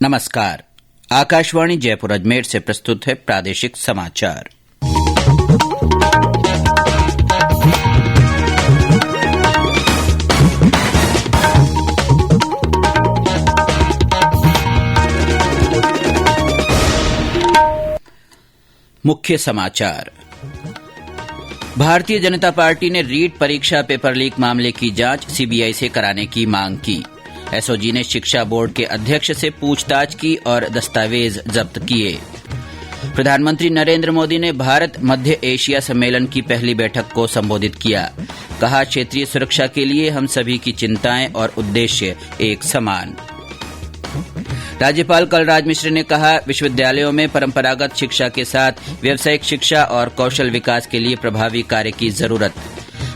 नमस्कार। आकाशवाणी जयपुर अजमेर से प्रस्तुत है प्रादेशिक समाचार। मुख्य समाचार। भारतीय जनता पार्टी ने रीट परीक्षा पेपर लीक मामले की जांच सीबीआई से कराने की मांग की। एसओजी ने शिक्षा बोर्ड के अध्यक्ष से पूछताछ की और दस्तावेज जब्त किए। प्रधानमंत्री नरेंद्र मोदी ने भारत मध्य एशिया सम्मेलन की पहली बैठक को संबोधित किया। कहा, क्षेत्रीय सुरक्षा के लिए हम सभी की चिंताएं और उद्देश्य एक समान। राज्यपाल कलराज मिश्र ने कहा, विश्वविद्यालयों में परंपरागत शिक्षा के साथ व्यावसायिक शिक्षा और कौशल विकास के लिए प्रभावी कार्य की जरूरत।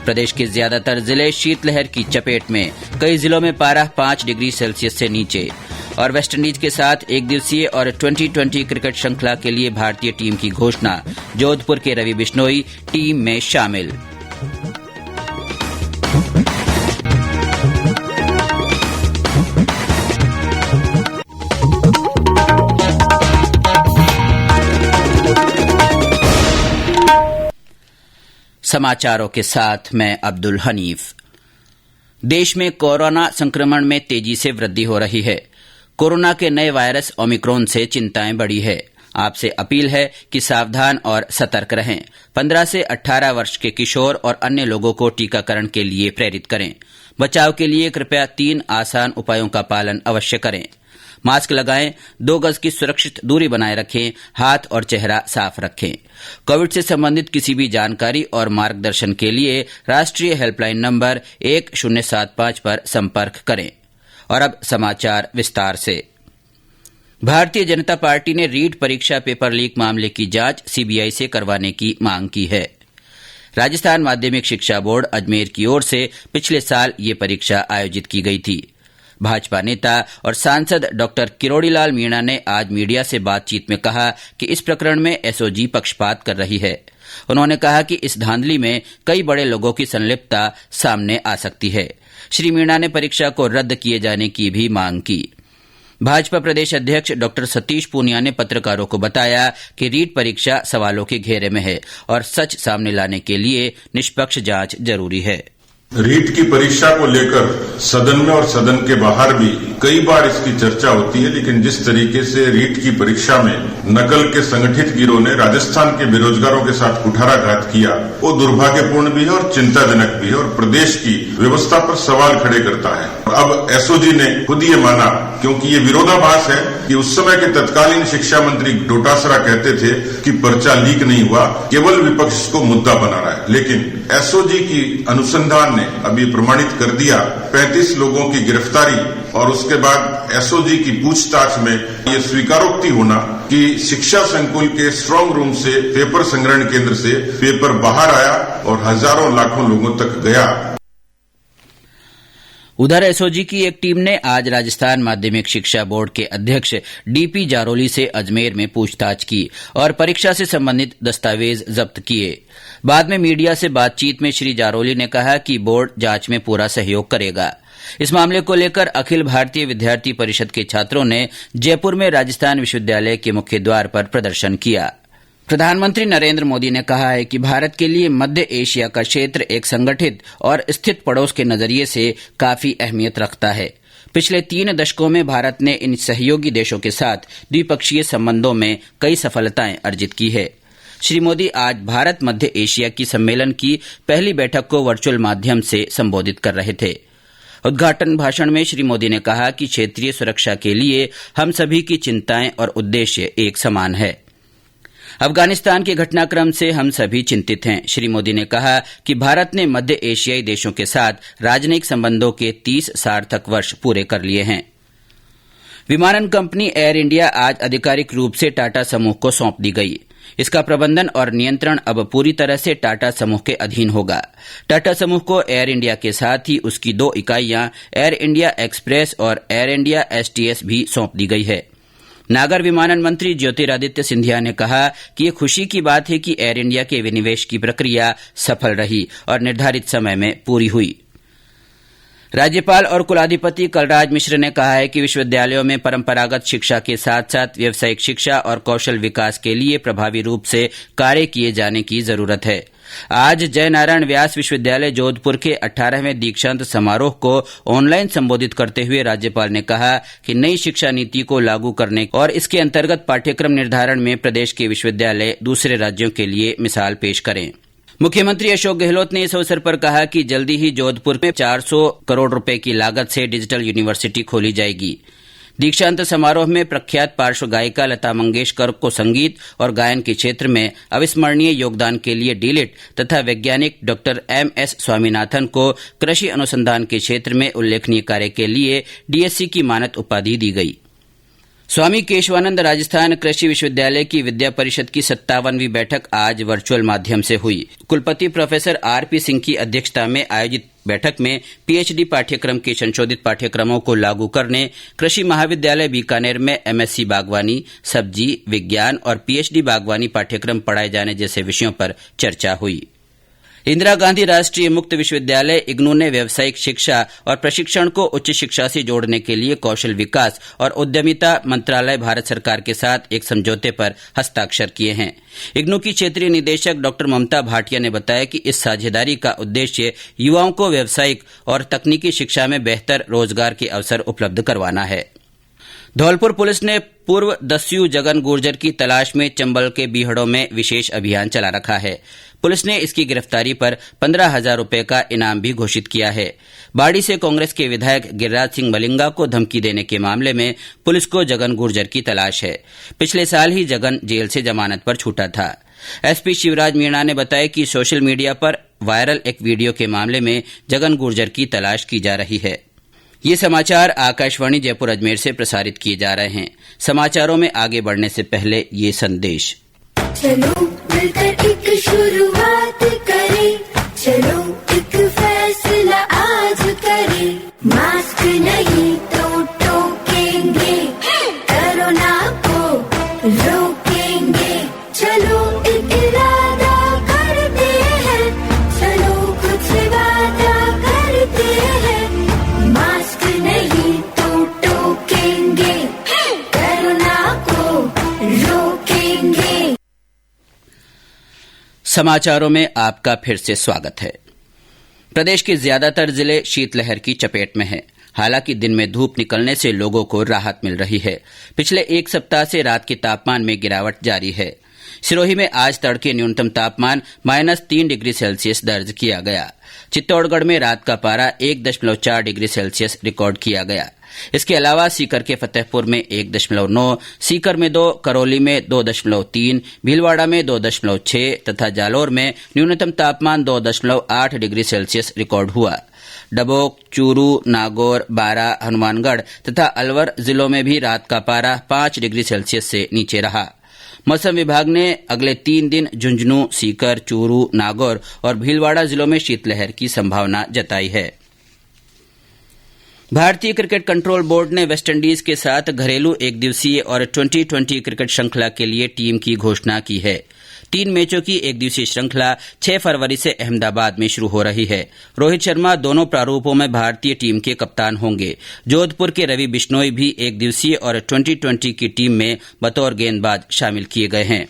प्रदेश के ज्यादातर जिले शीतलहर की चपेट में, कई जिलों में पारा 5 डिग्री सेल्सियस से नीचे। और वेस्टइंडीज के साथ एक दिवसीय और 2020 क्रिकेट श्रृंखला के लिए भारतीय टीम की घोषणा। जोधपुर के रवि बिश्नोई टीम में शामिल। समाचारों के साथ मैं अब्दुल हनीफ। देश में कोरोना संक्रमण में तेजी से वृद्धि हो रही है। कोरोना के नए वायरस ओमिक्रॉन से चिंताएं बढ़ी है। आपसे अपील है कि सावधान और सतर्क रहें। 15 से 18 वर्ष के किशोर और अन्य लोगों को टीकाकरण के लिए प्रेरित करें। बचाव के लिए कृपया 3 आसान उपायों का पालन अवश्य करें। मास्क लगाएं, 2 गज की सुरक्षित दूरी बनाए रखें, हाथ और चेहरा साफ रखें। कोविड से संबंधित किसी भी जानकारी और मार्गदर्शन के लिए राष्ट्रीय हेल्पलाइन नंबर 1075 पर संपर्क करें। और अब समाचार विस्तार से। भारतीय जनता पार्टी ने रीट परीक्षा पेपर लीक मामले की जांच सीबीआई से करवाने की मांग की है। राजस्थान माध्यमिक शिक्षा बोर्ड अजमेर की ओर से पिछले साल ये परीक्षा आयोजित की गई थी। भाजपा नेता और सांसद डॉक्टर किरोड़ीलाल मीणा ने आज मीडिया से बातचीत में कहा कि इस प्रकरण में एसओजी पक्षपात कर रही है। उन्होंने कहा कि इस धांधली में कई बड़े लोगों की संलिप्तता सामने आ सकती है। श्री मीणा ने परीक्षा को रद्द किए जाने की भी मांग की। भाजपा प्रदेश अध्यक्ष डॉक्टर सतीश पूनिया ने पत्रकारों को बताया कि रीट परीक्षा सवालों के घेरे में है और सच सामने लाने के लिए निष्पक्ष जांच जरूरी है। रीट की परीक्षा को लेकर सदन में और सदन के बाहर भी कई बार इसकी चर्चा होती है, लेकिन जिस तरीके से रीट की परीक्षा में नकल के संगठित गिरोह ने राजस्थान के बेरोजगारों के साथ कुठाराघात किया, वो दुर्भाग्यपूर्ण भी है और चिंताजनक भी है और प्रदेश की व्यवस्था पर सवाल खड़े करता है। अब एसओजी ने खुद ये माना, क्योंकि ये विरोधाभास है कि उस समय के तत्कालीन शिक्षा मंत्री डोटासरा कहते थे कि पर्चा लीक नहीं हुआ, केवल विपक्ष इसको मुद्दा बना रहा है। लेकिन एसओजी की अनुसंधान ने अभी प्रमाणित कर दिया, 35 लोगों की गिरफ्तारी और उसके बाद एसओजी की पूछताछ में ये स्वीकारोक्ति होना कि शिक्षा संकुल के स्ट्रांग रूम से, पेपर संग्रहण केंद्र से पेपर बाहर आया और हजारों लाखों लोगों तक गया। उधर एसओजी की एक टीम ने आज राजस्थान माध्यमिक शिक्षा बोर्ड के अध्यक्ष डीपी जारोली से अजमेर में पूछताछ की और परीक्षा से संबंधित दस्तावेज जब्त किए। बाद में मीडिया से बातचीत में श्री जारोली ने कहा कि बोर्ड जांच में पूरा सहयोग करेगा। इस मामले को लेकर अखिल भारतीय विद्यार्थी परिषद के छात्रों ने जयपुर में राजस्थान विश्वविद्यालय के मुख्य द्वार पर प्रदर्शन किया। प्रधानमंत्री नरेंद्र मोदी ने कहा है कि भारत के लिए मध्य एशिया का क्षेत्र एक संगठित और स्थित पड़ोस के नजरिए से काफी अहमियत रखता है। पिछले 3 दशकों में भारत ने इन सहयोगी देशों के साथ द्विपक्षीय संबंधों में कई सफलताएं अर्जित की है। श्री मोदी आज भारत मध्य एशिया की सम्मेलन की पहली बैठक को वर्चुअल माध्यम से संबोधित कर रहे थे। उद्घाटन भाषण में श्री मोदी ने कहा कि क्षेत्रीय सुरक्षा के लिए हम सभी की चिंताएं और उद्देश्य एक समान है। अफगानिस्तान के घटनाक्रम से हम सभी चिंतित हैं। श्री मोदी ने कहा कि भारत ने मध्य एशियाई देशों के साथ राजनयिक संबंधों के 30 सार्थक वर्ष पूरे कर लिए हैं। विमानन कंपनी एयर इंडिया आज आधिकारिक रूप से टाटा समूह को सौंप दी गई। इसका प्रबंधन और नियंत्रण अब पूरी तरह से टाटा समूह के अधीन होगा। टाटा समूह को एयर इंडिया के साथ ही उसकी 2 इकाइयां एयर इंडिया एक्सप्रेस और एयर इंडिया एसटीएस भी सौंप दी गई है। नागर विमानन मंत्री ज्योतिरादित्य सिंधिया ने कहा कि ये खुशी की बात है कि एयर इंडिया के विनिवेश की प्रक्रिया सफल रही और निर्धारित समय में पूरी हुई। राज्यपाल और कुलाधिपति कलराज मिश्र ने कहा है कि विश्वविद्यालयों में परंपरागत शिक्षा के साथ साथ व्यावसायिक शिक्षा और कौशल विकास के लिए प्रभावी रूप से कार्य किए जाने की जरूरत है। आज जयनारायण व्यास विश्वविद्यालय जोधपुर के 18वें दीक्षांत समारोह को ऑनलाइन संबोधित करते हुए राज्यपाल ने कहा कि नई शिक्षा नीति को लागू करने और इसके अंतर्गत पाठ्यक्रम निर्धारण में प्रदेश के विश्वविद्यालय दूसरे राज्यों के लिए मिसाल पेश करें। मुख्यमंत्री अशोक गहलोत ने इस अवसर पर कहा कि जल्दी ही जोधपुर में 400 करोड़ रुपए की लागत से डिजिटल यूनिवर्सिटी खोली जाएगी। दीक्षांत समारोह में प्रख्यात पार्श्व गायिका लता मंगेशकर को संगीत और गायन के क्षेत्र में अविस्मरणीय योगदान के लिए डीलिट तथा वैज्ञानिक डॉक्टर MS स्वामीनाथन को कृषि अनुसंधान के क्षेत्र में उल्लेखनीय कार्य के लिए DSC की मानद उपाधि दी गई। स्वामी केशवानंद राजस्थान कृषि विश्वविद्यालय की विद्या परिषद की 57वीं बैठक आज वर्चुअल माध्यम से हुई। कुलपति प्रोफेसर RP सिंह की अध्यक्षता में आयोजित बैठक में PhD पाठ्यक्रम के संशोधित पाठ्यक्रमों को लागू करने, कृषि महाविद्यालय बीकानेर में MSc बागवानी, सब्जी, विज्ञान और PhD बागवानी पाठ्यक्रम पढ़ाए जाने जैसे विषयों पर चर्चा हुई। इंदिरा गांधी राष्ट्रीय मुक्त विश्वविद्यालय इग्नू ने व्यावसायिक शिक्षा और प्रशिक्षण को उच्च शिक्षा से जोड़ने के लिए कौशल विकास और उद्यमिता मंत्रालय भारत सरकार के साथ एक समझौते पर हस्ताक्षर किए हैं। इग्नू की क्षेत्रीय निदेशक डॉक्टर ममता भाटिया ने बताया कि इस साझेदारी का उद्देश्य युवाओं को व्यावसायिक और तकनीकी शिक्षा में बेहतर रोजगार के अवसर उपलब्ध करवाना है। धौलपुर पुलिस ने पूर्व दस्यु जगन गुर्जर की तलाश में चंबल के बीहड़ों में विशेष अभियान चला रखा है। पुलिस ने इसकी गिरफ्तारी पर 15,000 रुपए का इनाम भी घोषित किया है। बाड़ी से कांग्रेस के विधायक गिरिराज सिंह मलिंगा को धमकी देने के मामले में पुलिस को जगन गुर्जर की तलाश है। पिछले साल ही जगन जेल से जमानत पर छूटा था। SP शिवराज मीणा ने बताया कि सोशल मीडिया पर वायरल एक वीडियो के मामले में जगन गुर्जर की तलाश की जा रही है। ये समाचार आकाशवाणी जयपुर अजमेर से प्रसारित किए जा रहे हैं। समाचारों में आगे बढ़ने से पहले ये संदेश। चलो मिलकर एक शुरुआत करें, चलो एक फैसला आज करें, मास्क नहीं तो टोकेंगे, कोरोना को रोकेंगे, चलो एक इरादा करते हैं, चलो कुछ वादा करते हैं, मास्क नहीं तो टोकेंगे, कोरोना को रोकेंगे। समाचारों में आपका फिर से स्वागत है। प्रदेश के ज्यादातर जिले शीतलहर की चपेट में हैं। हालांकि दिन में धूप निकलने से लोगों को राहत मिल रही है। पिछले एक सप्ताह से रात के तापमान में गिरावट जारी है। सिरोही में आज तड़के न्यूनतम तापमान -3 डिग्री सेल्सियस दर्ज किया गया। चित्तौड़गढ़ में रात का पारा 1.4 डिग्री सेल्सियस रिकॉर्ड किया गया। इसके अलावा सीकर के फतेहपुर में 1.9, सीकर में 2, करौली में 2.3, भीलवाड़ा में 2.6 तथा जालौर में न्यूनतम तापमान 2.8 डिग्री सेल्सियस रिकॉर्ड हुआ। डबोक, चूरू, नागौर, बारां, हनुमानगढ़ तथा अलवर जिलों में भी रात का पारा 5 डिग्री सेल्सियस से नीचे रहा। मौसम विभाग ने अगले 3 दिन झुंझुनू, सीकर, चूरू, नागौर और भीलवाड़ा जिलों में शीतलहर की संभावना जताई है। भारतीय क्रिकेट कंट्रोल बोर्ड ने वेस्टइंडीज के साथ घरेलू एक दिवसीय और T20 क्रिकेट श्रृंखला के लिए टीम की घोषणा की है। 3 मैचों की एक दिवसीय श्रृंखला 6 फरवरी से अहमदाबाद में शुरू हो रही है। रोहित शर्मा दोनों प्रारूपों में भारतीय टीम के कप्तान होंगे। जोधपुर के रवि बिश्नोई भी एक दिवसीय और T20 की टीम में बतौर गेंदबाज शामिल किए गए हैं।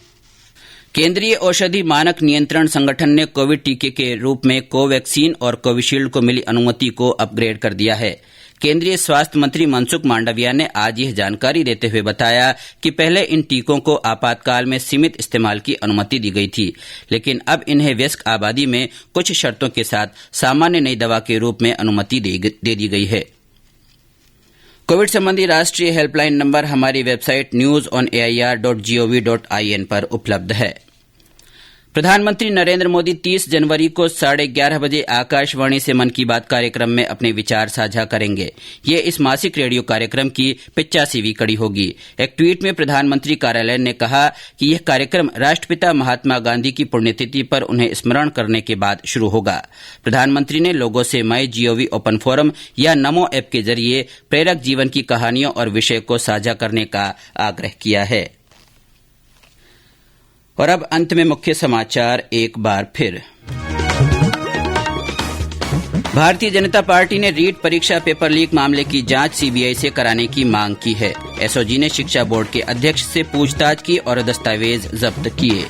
केंद्रीय औषधि मानक नियंत्रण संगठन ने कोविड टीके के रूप में कोवैक्सीन और कोविशील्ड को मिली अनुमति को अपग्रेड कर दिया है। केंद्रीय स्वास्थ्य मंत्री मनसुख मांडविया ने आज यह जानकारी देते हुए बताया कि पहले इन टीकों को आपातकाल में सीमित इस्तेमाल की अनुमति दी गई थी, लेकिन अब इन्हें वयस्क आबादी में कुछ शर्तों के साथ सामान्य नई दवा के रूप में अनुमति दे दी गई है। कोविड संबंधी राष्ट्रीय हेल्पलाइन नंबर हमारी वेबसाइट newsonair.gov.in पर उपलब्ध है। प्रधानमंत्री नरेंद्र मोदी 30 जनवरी को 11:30 बजे आकाशवाणी से मन की बात कार्यक्रम में अपने विचार साझा करेंगे। ये इस मासिक रेडियो कार्यक्रम की 85वीं कड़ी होगी। एक ट्वीट में प्रधानमंत्री कार्यालय ने कहा कि यह कार्यक्रम राष्ट्रपिता महात्मा गांधी की पुण्यतिथि पर उन्हें स्मरण करने के बाद शुरू होगा। प्रधानमंत्री ने लोगों से MyGov ओपन फोरम या नमो ऐप के जरिए प्रेरक जीवन की कहानियों और विषय को साझा करने का आग्रह किया है। और अब अंत में मुख्य समाचार एक बार फिर। भारतीय जनता पार्टी ने रीट परीक्षा पेपर लीक मामले की जांच सीबीआई से कराने की मांग की है। एसओजी ने शिक्षा बोर्ड के अध्यक्ष से पूछताछ की और दस्तावेज जब्त किए।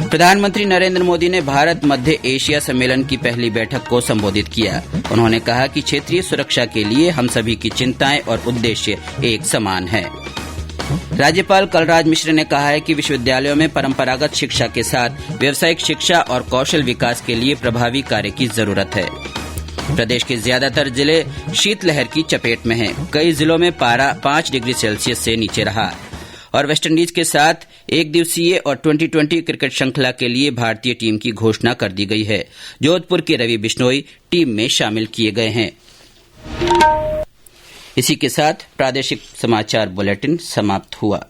प्रधानमंत्री नरेंद्र मोदी ने भारत मध्य एशिया सम्मेलन की पहली बैठक को संबोधित किया। उन्होंने कहा कि क्षेत्रीय सुरक्षा के लिए हम सभी की चिंताएं और उद्देश्य एक समान है। राज्यपाल कलराज मिश्र ने कहा है कि विश्वविद्यालयों में परंपरागत शिक्षा के साथ व्यावसायिक शिक्षा और कौशल विकास के लिए प्रभावी कार्य की जरूरत है। प्रदेश के ज्यादातर जिले शीतलहर की चपेट में हैं। कई जिलों में पारा 5 डिग्री सेल्सियस से नीचे रहा। और वेस्टइंडीज के साथ एक दिवसीय और 2020 क्रिकेट श्रृंखला के लिए भारतीय टीम की घोषणा कर दी गई है। जोधपुर के रवि बिश्नोई टीम में शामिल किए गए हैं। इसी के साथ प्रादेशिक समाचार बुलेटिन समाप्त हुआ।